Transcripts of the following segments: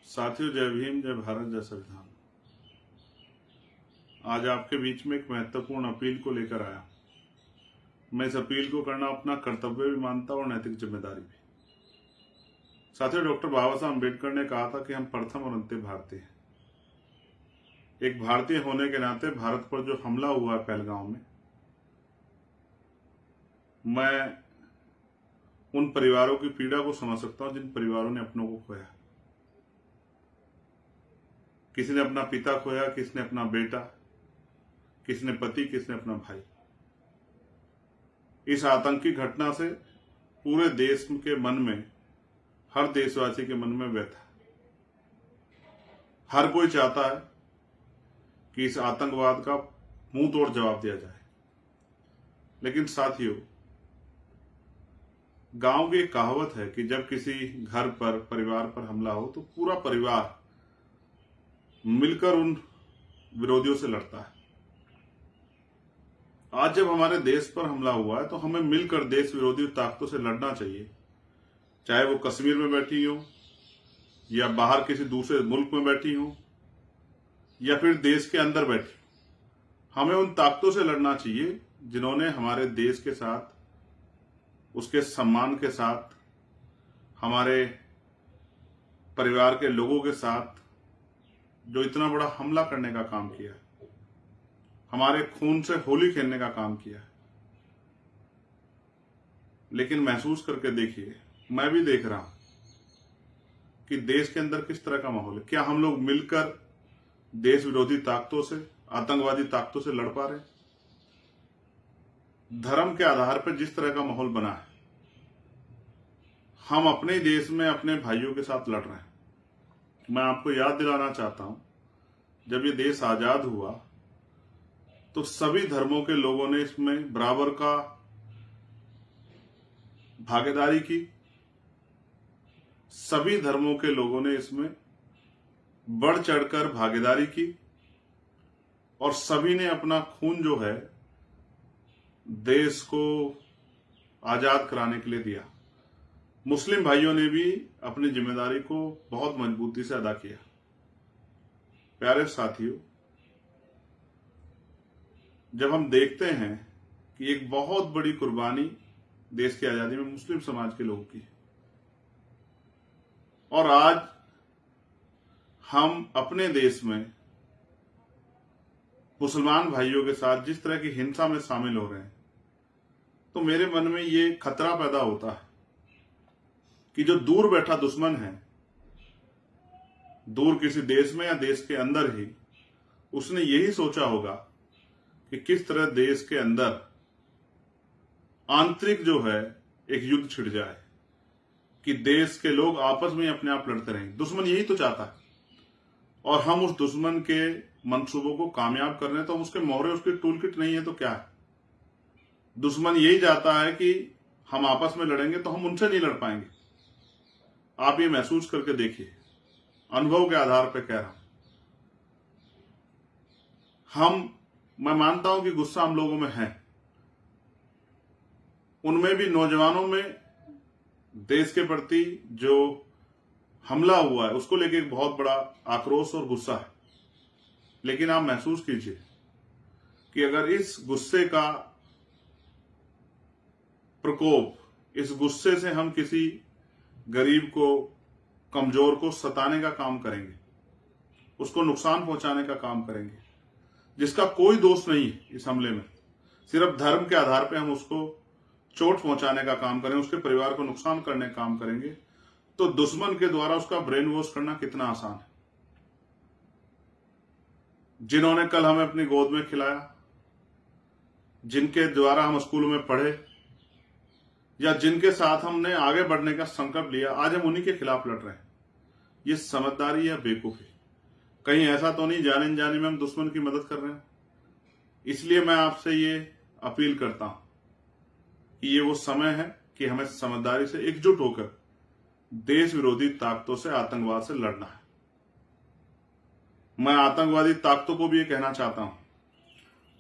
साथियों, जय भीम, जय भारत, जय संविधान। आज आपके बीच में एक महत्वपूर्ण अपील को लेकर आया। मैं इस अपील को करना अपना कर्तव्य भी मानता हूं और नैतिक जिम्मेदारी भी। साथियों, डॉक्टर बाबा साहब अम्बेडकर ने कहा था कि हम प्रथम और अंतिम भारतीय हैं। एक भारतीय होने के नाते भारत पर जो हमला हुआ है पहलगांव में, मैं उन परिवारों की पीड़ा को समझ सकता हूं जिन परिवारों ने अपनों को खोया। किसी ने अपना पिता खोया, किसी ने अपना बेटा, किसी ने पति, किसी ने अपना भाई। इस आतंकी घटना से पूरे देश के मन में, हर देशवासी के मन में व्यथा। हर कोई चाहता है कि इस आतंकवाद का मुंह तोड़ जवाब दिया जाए। लेकिन साथियों, गांव की एक कहावत है कि जब किसी घर पर, परिवार पर हमला हो तो पूरा परिवार मिलकर उन विरोधियों से लड़ता है। आज जब हमारे देश पर हमला हुआ है तो हमें मिलकर देश विरोधी ताकतों से लड़ना चाहिए, चाहे वो कश्मीर में बैठी हो या बाहर किसी दूसरे मुल्क में बैठी हो या फिर देश के अंदर बैठी। हमें उन ताकतों से लड़ना चाहिए जिन्होंने हमारे देश के साथ, उसके सम्मान के साथ, हमारे परिवार के लोगों के साथ जो इतना बड़ा हमला करने का काम किया, हमारे खून से होली खेलने का काम किया। लेकिन महसूस करके देखिए, मैं भी देख रहा हूं कि देश के अंदर किस तरह का माहौल है। क्या हम लोग मिलकर देश विरोधी ताकतों से, आतंकवादी ताकतों से लड़ पा रहे हैं? धर्म के आधार पर जिस तरह का माहौल बना है, हम अपने देश में अपने भाइयों के साथ लड़ रहे हैं। मैं आपको याद दिलाना चाहता हूं, जब ये देश आजाद हुआ तो सभी धर्मों के लोगों ने इसमें बराबर का भागीदारी की। सभी धर्मों के लोगों ने इसमें बढ़ चढ़कर भागीदारी की और सभी ने अपना खून जो है देश को आजाद कराने के लिए दिया। मुस्लिम भाइयों ने भी अपनी जिम्मेदारी को बहुत मजबूती से अदा किया। प्यारे साथियों, जब हम देखते हैं कि एक बहुत बड़ी कुर्बानी देश की आजादी में मुस्लिम समाज के लोगों की है और आज हम अपने देश में मुसलमान भाइयों के साथ जिस तरह की हिंसा में शामिल हो रहे हैं, तो मेरे मन में ये खतरा पैदा होता है कि जो दूर बैठा दुश्मन है, दूर किसी देश में या देश के अंदर ही, उसने यही सोचा होगा कि किस तरह देश के अंदर आंतरिक जो है एक युद्ध छिड़ जाए, कि देश के लोग आपस में अपने आप लड़ते रहें। दुश्मन यही तो चाहता है और हम उस दुश्मन के मंसूबों को कामयाब कर रहे हैं। तो हम उसके मोहरे, उसकी टूल किट नहीं है तो क्या है? दुश्मन यही चाहता है कि हम आपस में लड़ेंगे तो हम उनसे नहीं लड़ पाएंगे। आप ये महसूस करके देखिए, अनुभव के आधार पर कह रहा हूं। मैं मानता हूं कि गुस्सा हम लोगों में है, उनमें भी नौजवानों में देश के प्रति जो हमला हुआ है उसको लेके एक बहुत बड़ा आक्रोश और गुस्सा है। लेकिन आप महसूस कीजिए कि अगर इस गुस्से का प्रकोप, इस गुस्से से हम किसी गरीब को, कमजोर को सताने का काम करेंगे, उसको नुकसान पहुंचाने का काम करेंगे, जिसका कोई दोष नहीं है इस हमले में, सिर्फ धर्म के आधार पर हम उसको चोट पहुंचाने का काम करें, उसके परिवार को नुकसान करने का काम करेंगे, तो दुश्मन के द्वारा उसका ब्रेन वॉश करना कितना आसान है। जिन्होंने कल हमें अपनी गोद में खिलाया, जिनके द्वारा हम स्कूलों में पढ़े या जिनके साथ हमने आगे बढ़ने का संकल्प लिया, आज हम उन्हीं के खिलाफ लड़ रहे हैं। ये समझदारी या बेवकूफी? कहीं ऐसा तो नहीं जाने जाने में हम दुश्मन की मदद कर रहे हैं? इसलिए मैं आपसे ये अपील करता हूं कि ये वो समय है कि हमें समझदारी से एकजुट होकर देश विरोधी ताकतों से, आतंकवाद से लड़ना है। मैं आतंकवादी ताकतों को भी ये कहना चाहता हूं,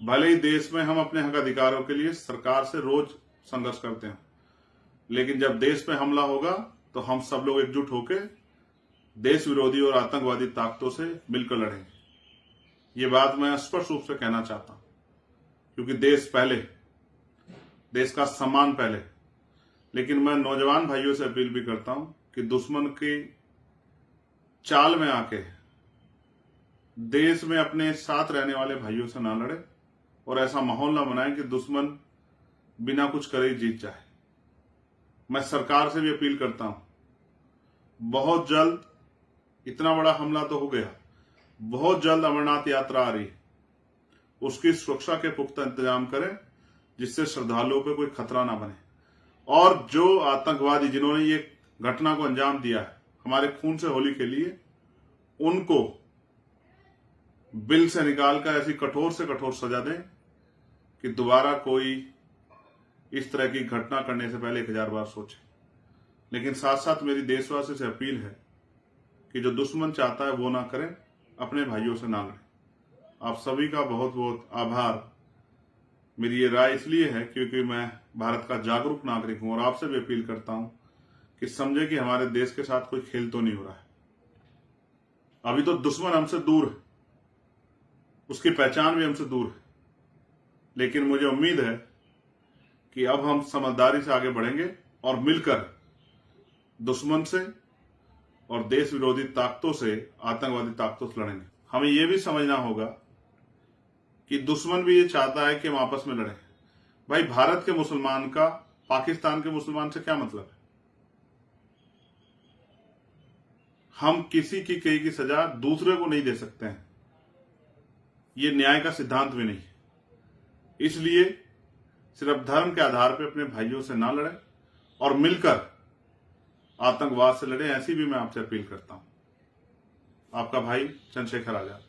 भले ही देश में हम अपने हक अधिकारों के लिए सरकार से रोज संघर्ष करते हैं, लेकिन जब देश पे हमला होगा तो हम सब लोग एकजुट होकर देश विरोधी और आतंकवादी ताकतों से मिलकर लड़ेंगे। ये बात मैं स्पष्ट रूप से कहना चाहता हूं, क्योंकि देश पहले, देश का सम्मान पहले। लेकिन मैं नौजवान भाइयों से अपील भी करता हूं कि दुश्मन की चाल में आके देश में अपने साथ रहने वाले भाइयों से ना लड़े और ऐसा माहौल ना बनाए कि दुश्मन बिना कुछ करे जीत जाए। मैं सरकार से भी अपील करता हूं, बहुत जल्द, इतना बड़ा हमला तो हो गया, बहुत जल्द अमरनाथ यात्रा आ रही है, उसकी सुरक्षा के पुख्ता इंतजाम करें जिससे श्रद्धालुओं पे कोई खतरा ना बने। और जो आतंकवादी जिन्होंने ये घटना को अंजाम दिया है, हमारे खून से होली खेली है, उनको बिल से निकालकर ऐसी कठोर से कठोर सजा दें कि दोबारा कोई इस तरह की घटना करने से पहले 1000 बार सोचे। लेकिन साथ साथ मेरी देशवासी से अपील है कि जो दुश्मन चाहता है वो ना करें, अपने भाइयों से ना लड़ें। आप सभी का बहुत बहुत आभार। मेरी ये राय इसलिए है क्योंकि मैं भारत का जागरूक नागरिक हूं और आपसे भी अपील करता हूं कि समझे कि हमारे देश के साथ कोई खेल तो नहीं हो रहा है। अभी तो दुश्मन हमसे दूर है, उसकी पहचान भी हमसे दूर है, लेकिन मुझे उम्मीद है कि अब हम समझदारी से आगे बढ़ेंगे और मिलकर दुश्मन से और देश विरोधी ताकतों से, आतंकवादी ताकतों से लड़ेंगे। हमें यह भी समझना होगा कि दुश्मन भी ये चाहता है कि हम आपस में लड़ें। भाई, भारत के मुसलमान का पाकिस्तान के मुसलमान से क्या मतलब है? हम किसी की कई की सजा दूसरे को नहीं दे सकते हैं, ये न्याय का सिद्धांत भी नहीं। इसलिए सिर्फ धर्म के आधार पर अपने भाइयों से ना लड़ें और मिलकर आतंकवाद से लड़ें, ऐसी भी मैं आपसे अपील करता हूं। आपका भाई चंद्रशेखर आजाद।